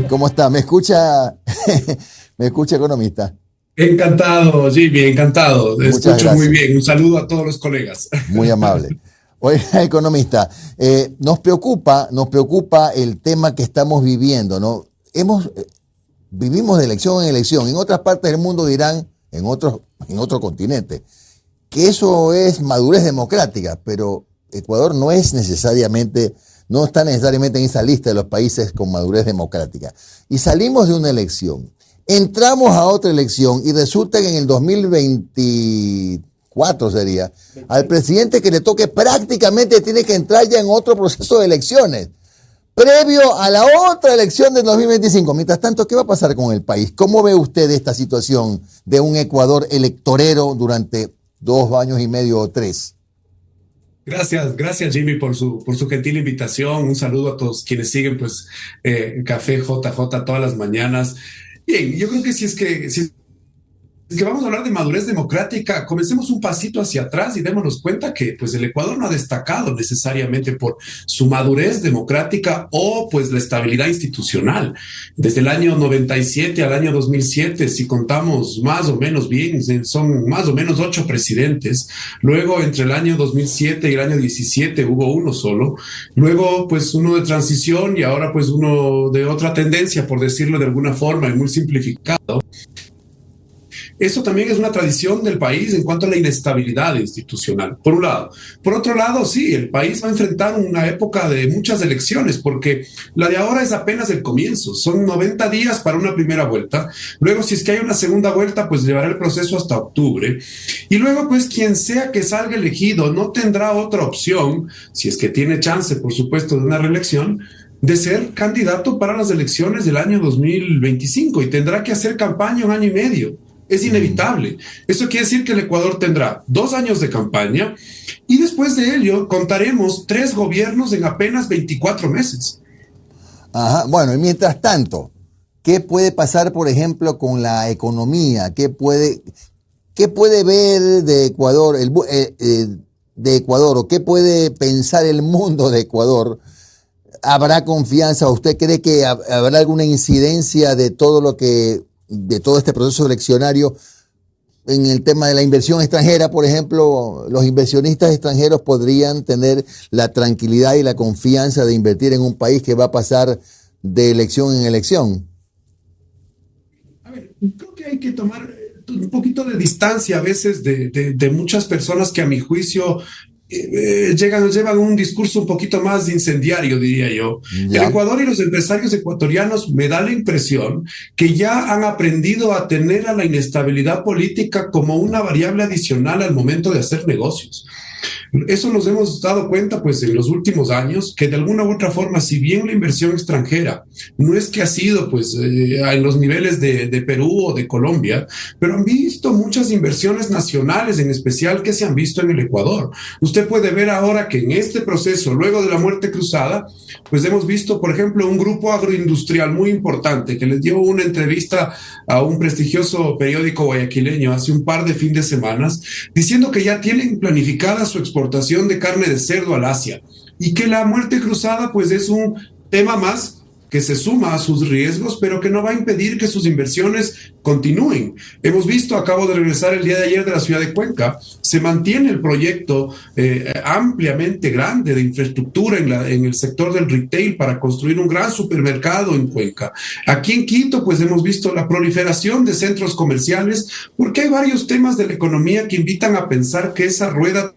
¿Cómo está? ¿Me escucha? ¿Me escucha, economista? Encantado, Jimmy, encantado. Te Muchas escucho muy gracias. bien. Un saludo a todos los colegas. Muy amable. Oiga, economista, nos preocupa el tema que estamos viviendo, ¿no? Vivimos de elección en elección. En otras partes del mundo dirán, en otro continente, que eso es madurez democrática, pero Ecuador no está necesariamente en esa lista de los países con madurez democrática. Y salimos de una elección, entramos a otra elección y resulta que en el 2024 sería, al presidente que le toque prácticamente tiene que entrar ya en otro proceso de elecciones, previo a la otra elección del 2025. Mientras tanto, ¿qué va a pasar con el país? ¿Cómo ve usted esta situación de un Ecuador electorero durante 2 años y medio o 3? Gracias Jimmy por su gentil invitación. Un saludo a todos quienes siguen Café JJ todas las mañanas. Bien, yo creo que si es que vamos a hablar de madurez democrática, comencemos un pasito hacia atrás y démonos cuenta que pues el Ecuador no ha destacado necesariamente por su madurez democrática o pues la estabilidad institucional. Desde el año 97 al año 2007, si contamos más o menos bien, son más o menos 8 presidentes. Luego, entre el año 2007 y el año 17 hubo uno solo. Luego, pues uno de transición y ahora pues uno de otra tendencia, por decirlo de alguna forma, y muy simplificado. Eso también es una tradición del país en cuanto a la inestabilidad institucional, por un lado. Por otro lado, sí, el país va a enfrentar una época de muchas elecciones, porque la de ahora es apenas el comienzo. Son 90 días para una primera vuelta. Luego, si es que hay una segunda vuelta, pues llevará el proceso hasta octubre. Y luego, pues, quien sea que salga elegido no tendrá otra opción, si es que tiene chance, por supuesto, de una reelección, de ser candidato para las elecciones del año 2025 y tendrá que hacer campaña 1 año y medio. Es inevitable. Eso quiere decir que el Ecuador tendrá 2 años de campaña y después de ello contaremos 3 gobiernos en apenas 24 meses. Ajá. Bueno, y mientras tanto, ¿qué puede pasar, por ejemplo, con la economía? ¿Qué puede ver de Ecuador, de Ecuador, o qué puede pensar el mundo de Ecuador? ¿Habrá confianza? ¿Usted cree que habrá alguna incidencia de todo este proceso eleccionario en el tema de la inversión extranjera? Por ejemplo, los inversionistas extranjeros podrían tener la tranquilidad y la confianza de invertir en un país que va a pasar de elección en elección. A ver, creo que hay que tomar un poquito de distancia a veces de muchas personas que a mi juicio llevan un discurso un poquito más incendiario, diría yo. El Ya. Ecuador y los empresarios ecuatorianos me da la impresión que ya han aprendido a tener a la inestabilidad política como una variable adicional al momento de hacer negocios. Eso nos hemos dado cuenta pues en los últimos años, que de alguna u otra forma, si bien la inversión extranjera no es que ha sido en los niveles de Perú o de Colombia, pero han visto muchas inversiones nacionales en especial que se han visto en el Ecuador. Usted puede ver ahora que en este proceso, luego de la muerte cruzada, pues hemos visto, por ejemplo, un grupo agroindustrial muy importante que les dio una entrevista a un prestigioso periódico guayaquileño hace un par de fines de semana, diciendo que ya tienen planificada su exportación de carne de cerdo al Asia y que la muerte cruzada pues es un tema más que se suma a sus riesgos, pero que no va a impedir que sus inversiones continúen. Hemos visto, acabo de regresar el día de ayer de la ciudad de Cuenca, se mantiene el proyecto ampliamente grande de infraestructura en el sector del retail para construir un gran supermercado en Cuenca. Aquí en Quito, pues hemos visto la proliferación de centros comerciales, porque hay varios temas de la economía que invitan a pensar que esa rueda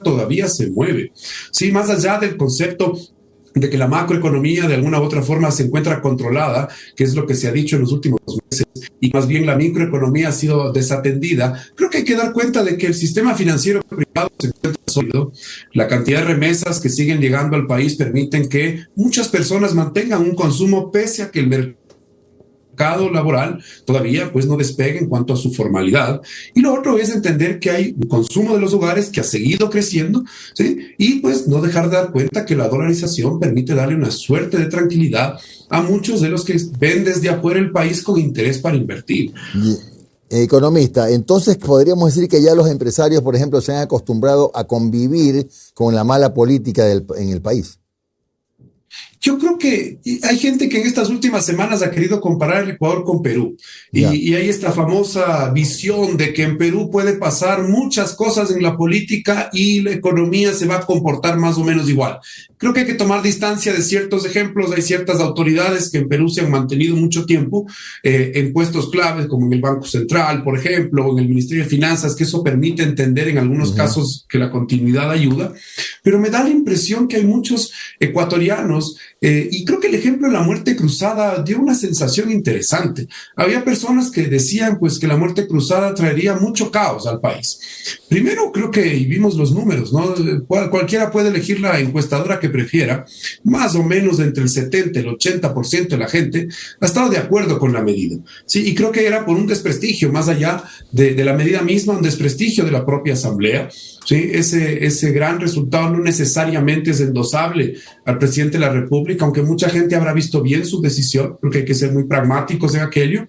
todavía se mueve. Sí, más allá del concepto de que la macroeconomía de alguna u otra forma se encuentra controlada, que es lo que se ha dicho en los últimos meses, y más bien la microeconomía ha sido desatendida, creo que hay que dar cuenta de que el sistema financiero privado se encuentra sólido. La cantidad de remesas que siguen llegando al país permiten que muchas personas mantengan un consumo pese a que el mercado laboral todavía pues no despegue en cuanto a su formalidad. Y lo otro es entender que hay un consumo de los hogares que ha seguido creciendo, ¿sí? Y pues no dejar de dar cuenta que la dolarización permite darle una suerte de tranquilidad a muchos de los que ven desde afuera el país con interés para invertir. Economista, entonces podríamos decir que ya los empresarios, por ejemplo, se han acostumbrado a convivir con la mala política en el país. Yo creo que hay gente que en estas últimas semanas ha querido comparar el Ecuador con Perú. Y hay esta famosa visión de que en Perú puede pasar muchas cosas en la política y la economía se va a comportar más o menos igual. Creo que hay que tomar distancia de ciertos ejemplos. Hay ciertas autoridades que en Perú se han mantenido mucho tiempo en puestos claves, como en el Banco Central, por ejemplo, o en el Ministerio de Finanzas, que eso permite entender en algunos casos que la continuidad ayuda. Pero me da la impresión que hay muchos ecuatorianos, y creo que el ejemplo de la muerte cruzada dio una sensación interesante. Había personas que decían pues que la muerte cruzada traería mucho caos al país. Primero, creo que, y vimos los números, ¿no? Cualquiera puede elegir la encuestadora que prefiera, más o menos entre el 70 y el 80% de la gente ha estado de acuerdo con la medida. Sí, y creo que era por un desprestigio, más allá de la medida misma, un desprestigio de la propia Asamblea. Sí, ese gran resultado no necesariamente es endosable al presidente de la República, aunque mucha gente habrá visto bien su decisión, porque hay que ser muy pragmáticos en aquello,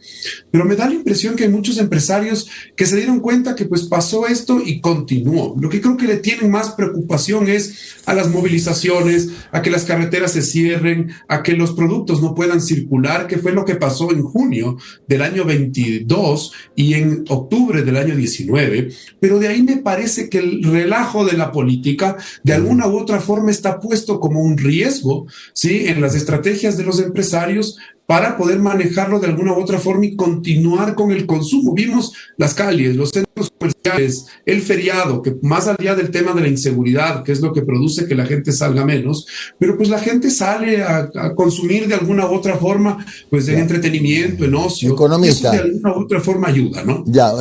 pero me da la impresión que hay muchos empresarios que se dieron cuenta que pues pasó esto y continuó. Lo que creo que le tienen más preocupación es a las movilizaciones, a que las carreteras se cierren, a que los productos no puedan circular, que fue lo que pasó en junio del año 22 y en octubre del año 19, pero de ahí me parece que el relajo de la política de alguna u otra forma está puesto como un riesgo, ¿sí?, en las estrategias de los empresarios para poder manejarlo de alguna u otra forma y continuar con el consumo. Vimos las calles, los centros comerciales, el feriado, que más allá del tema de la inseguridad, que es lo que produce que la gente salga menos, pero pues la gente sale a consumir de alguna u otra forma, pues en entretenimiento, en ocio. Economista. Eso de alguna u otra forma ayuda, ¿no? Ya,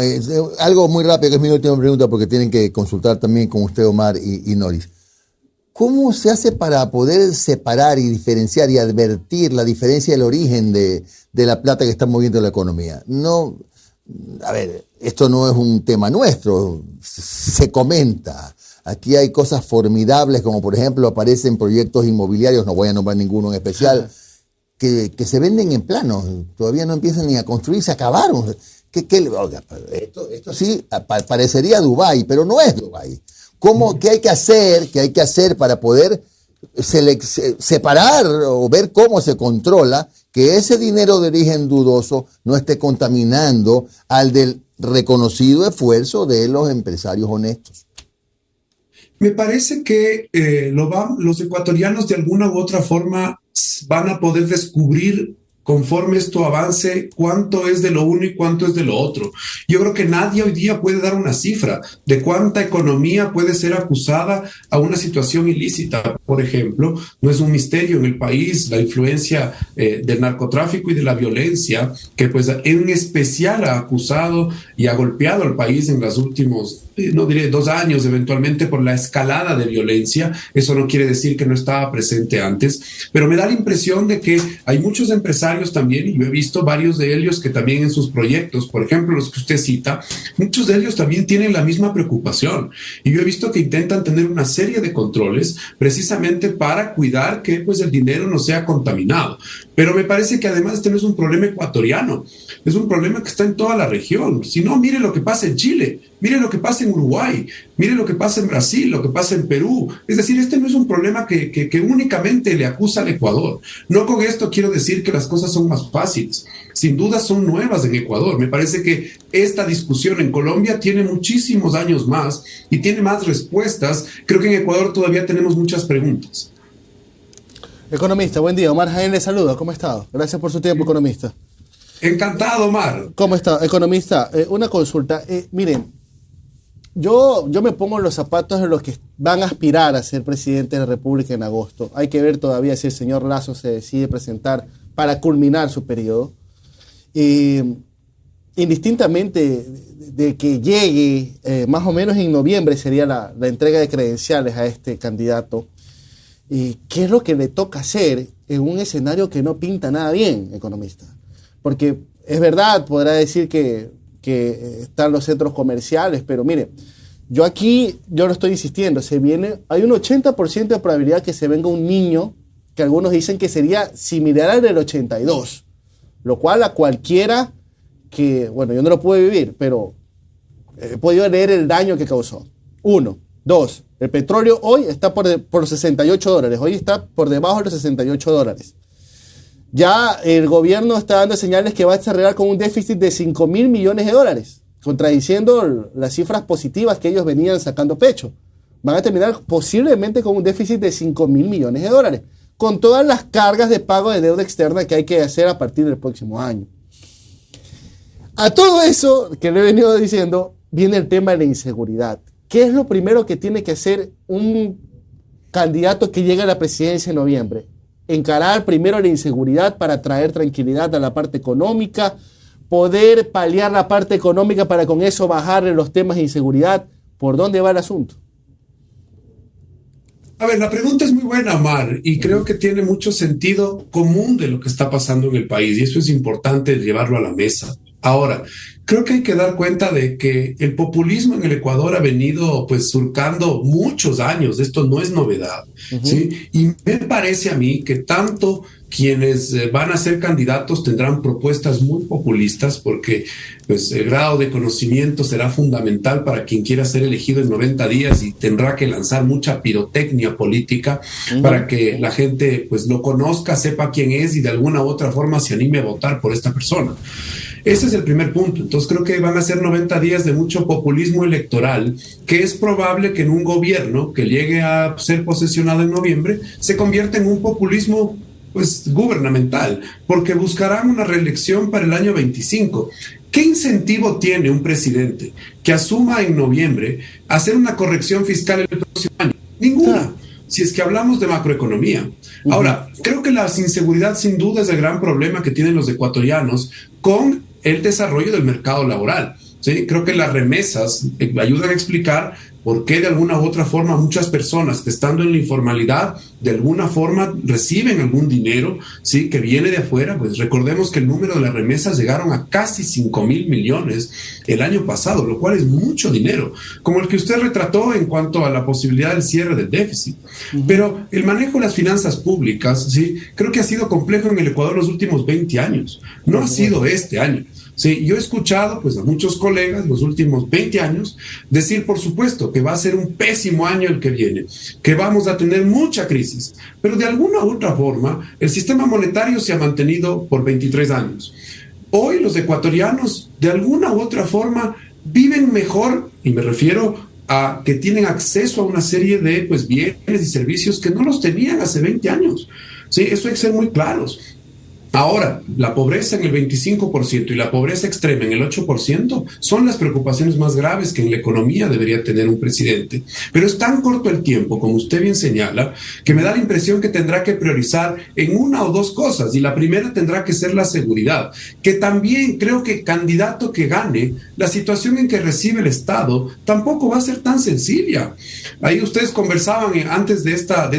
algo muy rápido, que es mi última pregunta, porque tienen que consultar también con usted, Omar y Noris. ¿Cómo se hace para poder separar y diferenciar y advertir la diferencia del origen de la plata que está moviendo la economía? No, a ver, esto no es un tema nuestro, se comenta. Aquí hay cosas formidables, como por ejemplo aparecen proyectos inmobiliarios, no voy a nombrar ninguno en especial, que se venden en plano, todavía no empiezan ni a construir, se acabaron. Esto sí parecería Dubái, pero no es Dubái. ¿Qué hay que hacer? ¿Qué hay que hacer para poder separar o ver cómo se controla que ese dinero de origen dudoso no esté contaminando al del reconocido esfuerzo de los empresarios honestos? Me parece que los ecuatorianos de alguna u otra forma van a poder descubrir, conforme esto avance, cuánto es de lo uno y cuánto es de lo otro. Yo creo que nadie hoy día puede dar una cifra de cuánta economía puede ser acusada a una situación ilícita. Por ejemplo, no es un misterio en el país la influencia del narcotráfico y de la violencia, que pues en especial ha acusado y ha golpeado al país en los últimos, no diré 2 años, eventualmente por la escalada de violencia. Eso no quiere decir que no estaba presente antes, pero me da la impresión de que hay muchos empresarios también, y yo he visto varios de ellos que también en sus proyectos, por ejemplo, los que usted cita, muchos de ellos también tienen la misma preocupación. Y yo he visto que intentan tener una serie de controles precisamente para cuidar que pues el dinero no sea contaminado. Pero me parece que además este no es un problema ecuatoriano, es un problema que está en toda la región. Si no, mire lo que pasa en Chile, mire lo que pasa en Uruguay, mire lo que pasa en Brasil, lo que pasa en Perú. Es decir, este no es un problema que únicamente le acusa al Ecuador. No con esto quiero decir que las cosas son más fáciles. Sin duda son nuevas en Ecuador. Me parece que esta discusión en Colombia tiene muchísimos años más y tiene más respuestas. Creo que en Ecuador todavía tenemos muchas preguntas. Economista, buen día. Omar Jaén le saluda. ¿Cómo está? Gracias por su tiempo, economista. Encantado, Omar. ¿Cómo está, economista? Una consulta. Miren, yo me pongo en los zapatos de los que van a aspirar a ser presidente de la República en agosto. Hay que ver todavía si el señor Lasso se decide presentar para culminar su periodo. Indistintamente de que llegue, más o menos en noviembre sería la entrega de credenciales a este candidato. ¿Qué es lo que le toca hacer en un escenario que no pinta nada bien, economista? Porque es verdad, podrá decir que están los centros comerciales, pero mire, yo lo estoy insistiendo, hay un 80% de probabilidad que se venga un niño, que algunos dicen que sería similar al del 82, lo cual a cualquiera que, bueno, yo no lo pude vivir, pero he podido leer el daño que causó. 1. Dos, el petróleo hoy está por $68. Hoy está por debajo de los $68. Ya el gobierno está dando señales que va a cerrar con un déficit de $5.000 millones, contradiciendo las cifras positivas que ellos venían sacando pecho. Van a terminar posiblemente con un déficit de $5.000 millones, con todas las cargas de pago de deuda externa que hay que hacer a partir del próximo año. A todo eso que le he venido diciendo, viene el tema de la inseguridad. ¿Qué es lo primero que tiene que hacer un candidato que llegue a la presidencia en noviembre? Encarar primero la inseguridad para traer tranquilidad a la parte económica, poder paliar la parte económica para con eso bajarle los temas de inseguridad. ¿Por dónde va el asunto? A ver, la pregunta es muy buena, Omar, y creo que tiene mucho sentido común de lo que está pasando en el país, y eso es importante llevarlo a la mesa. Ahora, creo que hay que dar cuenta de que el populismo en el Ecuador ha venido pues surcando muchos años, esto no es novedad, ¿sí? Y me parece a mí que tanto quienes van a ser candidatos tendrán propuestas muy populistas porque pues el grado de conocimiento será fundamental para quien quiera ser elegido en 90 días y tendrá que lanzar mucha pirotecnia política para que la gente pues lo conozca, sepa quién es y de alguna u otra forma se anime a votar por esta persona. Ese es el primer punto. Entonces creo que van a ser 90 días de mucho populismo electoral, que es probable que en un gobierno que llegue a ser posesionado en noviembre se convierta en un populismo pues gubernamental, porque buscarán una reelección para el año 25. ¿Qué incentivo tiene un presidente que asuma en noviembre hacer una corrección fiscal el próximo año? Ninguna, si es que hablamos de macroeconomía. Ahora, creo que la inseguridad sin duda es el gran problema que tienen los ecuatorianos con el desarrollo del mercado laboral, ¿sí? Creo que las remesas ayudan a explicar por qué de alguna u otra forma muchas personas que estando en la informalidad de alguna forma reciben algún dinero, ¿sí? Que viene de afuera. Pues recordemos que el número de las remesas llegaron a casi 5.000 millones el año pasado, lo cual es mucho dinero, como el que usted retrató en cuanto a la posibilidad del cierre del déficit. Pero el manejo de las finanzas públicas, ¿sí? Creo que ha sido complejo en el Ecuador los últimos 20 años, no ha sido este año. Sí, yo he escuchado pues a muchos colegas los últimos 20 años decir, por supuesto, que va a ser un pésimo año el que viene, que vamos a tener mucha crisis, pero de alguna u otra forma el sistema monetario se ha mantenido por 23 años. Hoy los ecuatorianos de alguna u otra forma viven mejor, y me refiero a que tienen acceso a una serie de pues bienes y servicios que no los tenían hace 20 años. Sí, eso hay que ser muy claros. Ahora, la pobreza en el 25% y la pobreza extrema en el 8% son las preocupaciones más graves que en la economía debería tener un presidente. Pero es tan corto el tiempo, como usted bien señala, que me da la impresión que tendrá que priorizar en una o dos cosas, y la primera tendrá que ser la seguridad, que también creo que candidato que gane, la situación en que recibe el Estado tampoco va a ser tan sencilla. Ahí ustedes conversaban antes de esta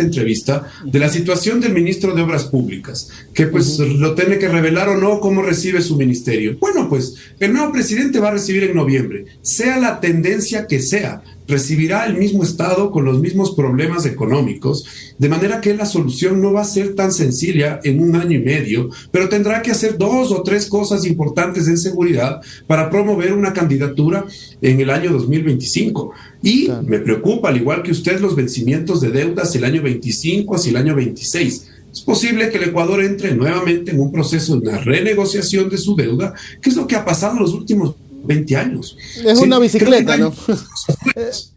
entrevista de la situación del ministro de Obras Públicas, que pues lo tiene que revelar o no cómo recibe su ministerio. Bueno, pues el nuevo presidente va a recibir en noviembre, sea la tendencia que sea, recibirá el mismo Estado con los mismos problemas económicos, de manera que la solución no va a ser tan sencilla en un año y medio, pero tendrá que hacer 2 o 3 cosas importantes en seguridad para promover una candidatura en el año 2025. Y me preocupa, al igual que usted, los vencimientos de deudas el año 25 hacia el año 26. Es posible que el Ecuador entre nuevamente en un proceso de una renegociación de su deuda, que es lo que ha pasado en los últimos 20 años. Es una bicicleta, ¿no? Es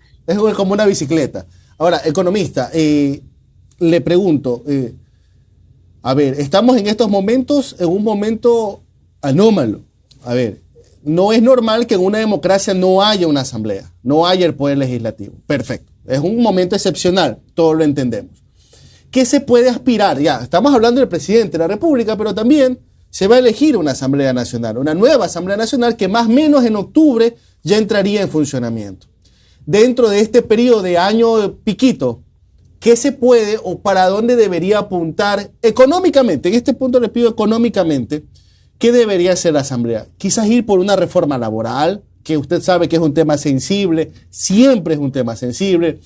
como una bicicleta. Ahora, economista, le pregunto, a ver, estamos en estos momentos en un momento anómalo. A ver, no es normal que en una democracia no haya una asamblea, no haya el poder legislativo. Perfecto. Es un momento excepcional, todos lo entendemos. ¿Qué se puede aspirar? Ya, estamos hablando del presidente de la República, pero también se va a elegir una Asamblea Nacional, una nueva Asamblea Nacional que más o menos en octubre ya entraría en funcionamiento. Dentro de este periodo de año piquito, ¿qué se puede o para dónde debería apuntar económicamente? En este punto le pido económicamente, ¿qué debería hacer la Asamblea? Quizás ir por una reforma laboral, que usted sabe que es un tema sensible, siempre es un tema sensible.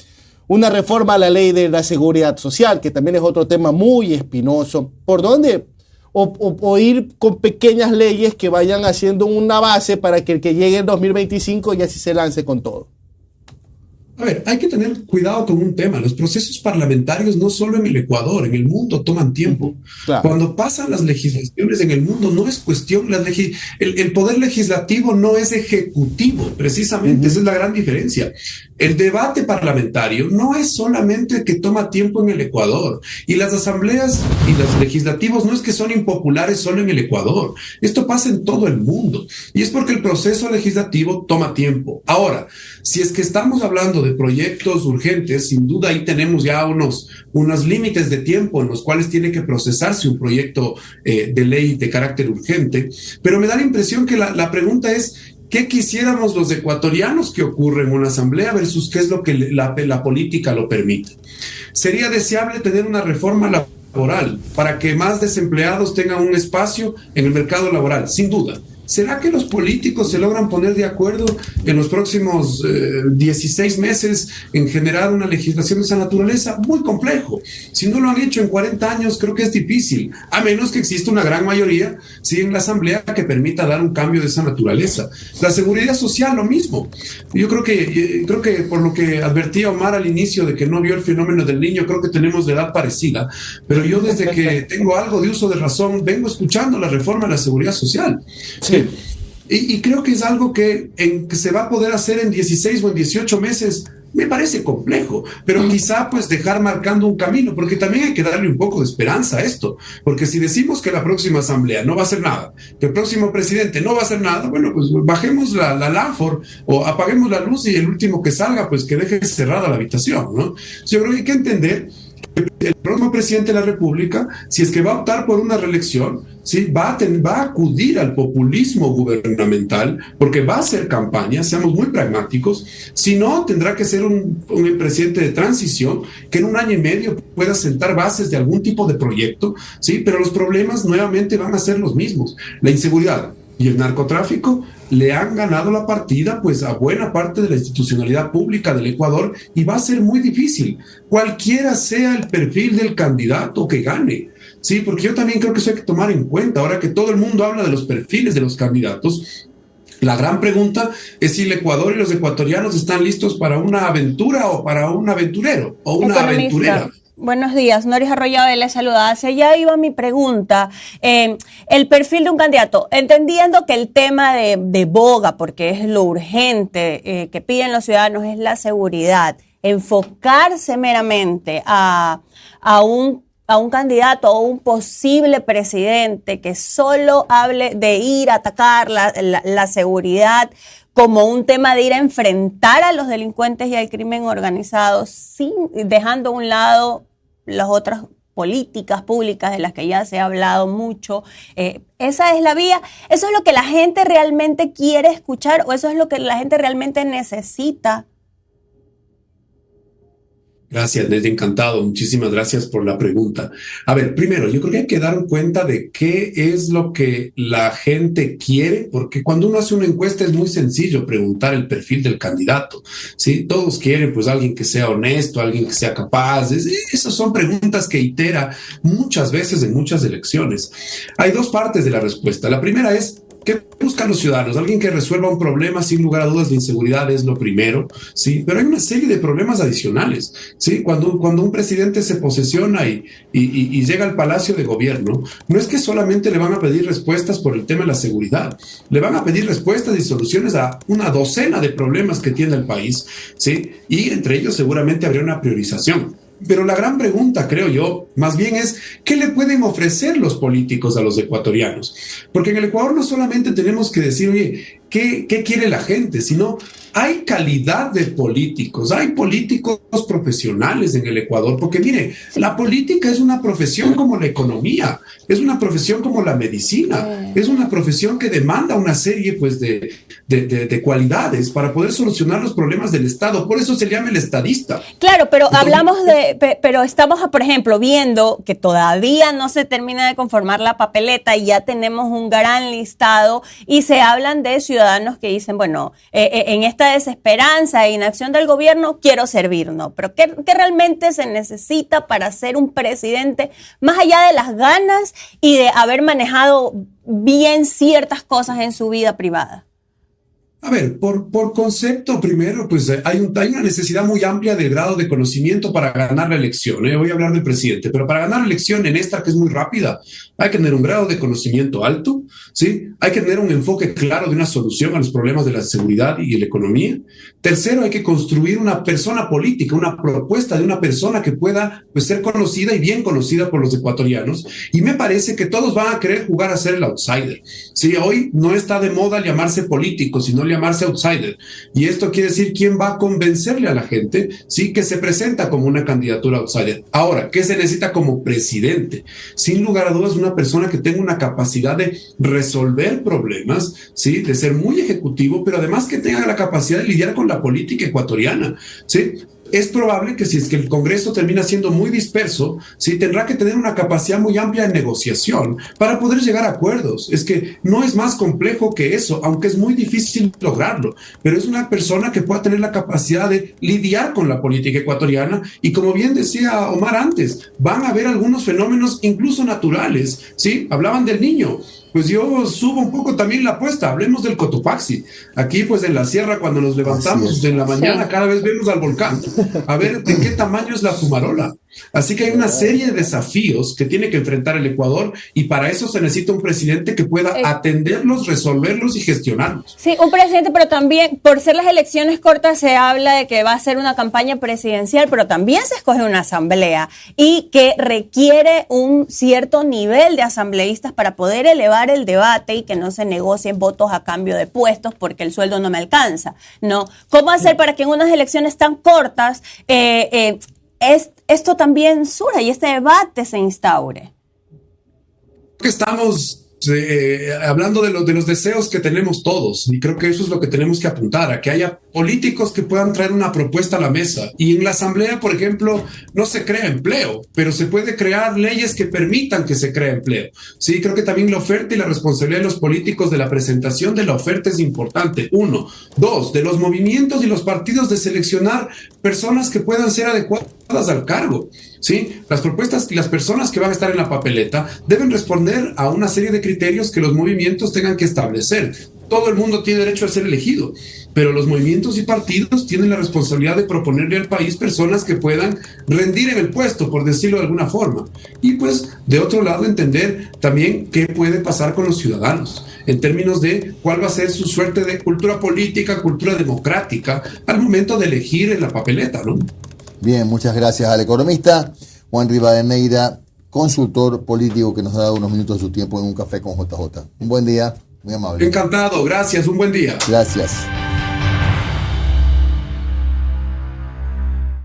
Una reforma a la ley de la seguridad social, que también es otro tema muy espinoso. ¿Por dónde? O ir con pequeñas leyes que vayan haciendo una base para que el que llegue en 2025 ya sí se lance con todo. A ver, hay que tener cuidado con un tema. Los procesos parlamentarios no solo en el Ecuador, en el mundo toman tiempo. Claro. Cuando pasan las legislaciones en el mundo no es cuestión, el poder legislativo no es ejecutivo, precisamente, esa es la gran diferencia. El debate parlamentario no es solamente que toma tiempo en el Ecuador, y las asambleas y los legislativos no es que son impopulares solo en el Ecuador. Esto pasa en todo el mundo, y es porque el proceso legislativo toma tiempo. Ahora, si es que estamos hablando de proyectos urgentes, sin duda ahí tenemos ya unos límites de tiempo en los cuales tiene que procesarse un proyecto de ley de carácter urgente, pero me da la impresión que la pregunta es: ¿qué quisiéramos los ecuatorianos que ocurre en una asamblea versus qué es lo que la política lo permite? ¿Sería deseable tener una reforma laboral para que más desempleados tengan un espacio en el mercado laboral? Sin duda. ¿Será que los políticos se logran poner de acuerdo en los próximos 16 meses en generar una legislación de esa naturaleza? Muy complejo. Si no lo han hecho en 40 años, creo que es difícil, a menos que exista una gran mayoría, sí, en la Asamblea que permita dar un cambio de esa naturaleza. La seguridad social, lo mismo. Yo creo que por lo que advertía Omar al inicio de que no vio el fenómeno del niño, creo que tenemos de edad parecida, pero yo desde que tengo algo de uso de razón, vengo escuchando la reforma de la seguridad social. Sí. Y creo que es algo que se va a poder hacer en 16 o en 18 meses. Me parece complejo, pero quizá pues dejar marcando un camino, porque también hay que darle un poco de esperanza a esto, porque si decimos que la próxima asamblea no va a hacer nada, que el próximo presidente no va a hacer nada, bueno, pues bajemos la lámpara o apaguemos la luz y el último que salga, pues que deje cerrada la habitación, ¿no? Yo creo que hay que entender que el próximo presidente de la República, si es que va a optar por una reelección, ¿sí? va a acudir al populismo gubernamental, porque va a hacer campaña, seamos muy pragmáticos. Si no, tendrá que ser un presidente de transición que en un año y medio pueda sentar bases de algún tipo de proyecto, ¿sí? Pero los problemas nuevamente van a ser los mismos. La inseguridad y el narcotráfico le han ganado la partida pues a buena parte de la institucionalidad pública del Ecuador, y va a ser muy difícil, cualquiera sea el perfil del candidato que gane. Sí, porque yo también creo que eso hay que tomar en cuenta. Ahora que todo el mundo habla de los perfiles de los candidatos, la gran pregunta es si el Ecuador y los ecuatorianos están listos para una aventura o para un aventurero o una aventurera. Buenos días, Noris Arroyave les saluda. Hacia allá iba mi pregunta. El perfil de un candidato, entendiendo que el tema de boga, porque es lo urgente que piden los ciudadanos, es la seguridad, enfocarse meramente a un candidato o un posible presidente que solo hable de ir a atacar la seguridad como un tema de ir a enfrentar a los delincuentes y al crimen organizado, dejando a un lado las otras políticas públicas de las que ya se ha hablado mucho. ¿Esa es la vía? ¿Eso es lo que la gente realmente quiere escuchar o eso es lo que la gente realmente necesita? Gracias, Ned, encantado. Muchísimas gracias por la pregunta. A ver, primero, yo creo que hay que dar cuenta de qué es lo que la gente quiere, porque cuando uno hace una encuesta es muy sencillo preguntar el perfil del candidato, ¿sí? Todos quieren, pues, alguien que sea honesto, alguien que sea capaz. Esas son preguntas que itera muchas veces en muchas elecciones. Hay dos partes de la respuesta. La primera es: ¿qué buscan los ciudadanos? Alguien que resuelva un problema, sin lugar a dudas. La inseguridad es lo primero, ¿sí? Pero hay una serie de problemas adicionales, ¿sí? Cuando un presidente se posesiona y llega al Palacio de Gobierno, no es que solamente le van a pedir respuestas por el tema de la seguridad, le van a pedir respuestas y soluciones a una docena de problemas que tiene el país, ¿sí? Y entre ellos seguramente habría una priorización. Pero la gran pregunta, creo yo, más bien es: ¿qué le pueden ofrecer los políticos a los ecuatorianos? Porque en el Ecuador no solamente tenemos que decir, oye, ¿qué quiere la gente? Sino hay calidad de políticos, hay políticos profesionales en el Ecuador, porque mire, la política es una profesión como la economía, es una profesión como la medicina, es una profesión que demanda una serie pues de cualidades para poder solucionar los problemas del Estado. Por eso se le llama el estadista. Claro, pero pero estamos, por ejemplo, viendo que todavía no se termina de conformar la papeleta y ya tenemos un gran listado y se hablan de ciudadanos que dicen, bueno, en esta desesperanza e inacción del gobierno quiero servir, ¿no? Pero ¿qué realmente se necesita para ser un presidente más allá de las ganas y de haber manejado bien ciertas cosas en su vida privada? A ver, por concepto, primero, pues hay una necesidad muy amplia de grado de conocimiento para ganar la elección. Voy a hablar del presidente, pero para ganar la elección en esta que es muy rápida, hay que tener un grado de conocimiento alto, ¿sí? Hay que tener un enfoque claro de una solución a los problemas de la seguridad y la economía. Tercero, hay que construir una persona política, una propuesta de una persona que pueda, pues, ser conocida y bien conocida por los ecuatorianos. Y me parece que todos van a querer jugar a ser el outsider. Sí, hoy no está de moda llamarse político, sino llamarse outsider. Y esto quiere decir quién va a convencerle a la gente, sí, que se presenta como una candidatura outsider. Ahora, ¿qué se necesita como presidente? Sin lugar a dudas, una persona que tenga una capacidad de resolver problemas, sí, de ser muy ejecutivo, pero además que tenga la capacidad de lidiar con la política ecuatoriana, sí. Es probable que si es que el Congreso termina siendo muy disperso, sí, tendrá que tener una capacidad muy amplia de negociación para poder llegar a acuerdos. Es que no es más complejo que eso, aunque es muy difícil lograrlo, pero es una persona que pueda tener la capacidad de lidiar con la política ecuatoriana y, como bien decía Omar antes, van a haber algunos fenómenos incluso naturales, ¿sí? Hablaban del Niño. Pues yo subo un poco también la apuesta, hablemos del Cotopaxi. Aquí, pues en la sierra, cuando nos levantamos en la mañana, cada vez vemos al volcán. A ver de qué tamaño es la fumarola. Así que hay una serie de desafíos que tiene que enfrentar el Ecuador y para eso se necesita un presidente que pueda atenderlos, resolverlos y gestionarlos. Sí, un presidente, pero también, por ser las elecciones cortas, se habla de que va a ser una campaña presidencial, pero también se escoge una asamblea y que requiere un cierto nivel de asambleístas para poder elevar el debate y que no se negocien votos a cambio de puestos porque el sueldo no me alcanza, ¿no? ¿Cómo hacer para que en unas elecciones tan cortas esto también surja y este debate se instaure? Estamos hablando de los deseos que tenemos todos, y creo que eso es lo que tenemos que apuntar, a que haya políticos que puedan traer una propuesta a la mesa. Y en la asamblea, por ejemplo, no se crea empleo, pero se puede crear leyes que permitan que se cree empleo. Sí, creo que también la oferta y la responsabilidad de los políticos de la presentación de la oferta es importante. Uno. Dos, de los movimientos y los partidos de seleccionar personas que puedan ser adecuadas al cargo. ¿Sí? Las propuestas y las personas que van a estar en la papeleta deben responder a una serie de criterios que los movimientos tengan que establecer. Todo el mundo tiene derecho a ser elegido, pero los movimientos y partidos tienen la responsabilidad de proponerle al país personas que puedan rendir en el puesto, por decirlo de alguna forma. Y pues, de otro lado, entender también qué puede pasar con los ciudadanos, en términos de cuál va a ser su suerte de cultura política, cultura democrática, al momento de elegir en la papeleta, ¿no? Bien, muchas gracias al economista Juan Rivadeneira, consultor político que nos ha dado unos minutos de su tiempo en un café con JJ. Un buen día, muy amable. Encantado, gracias, un buen día. Gracias.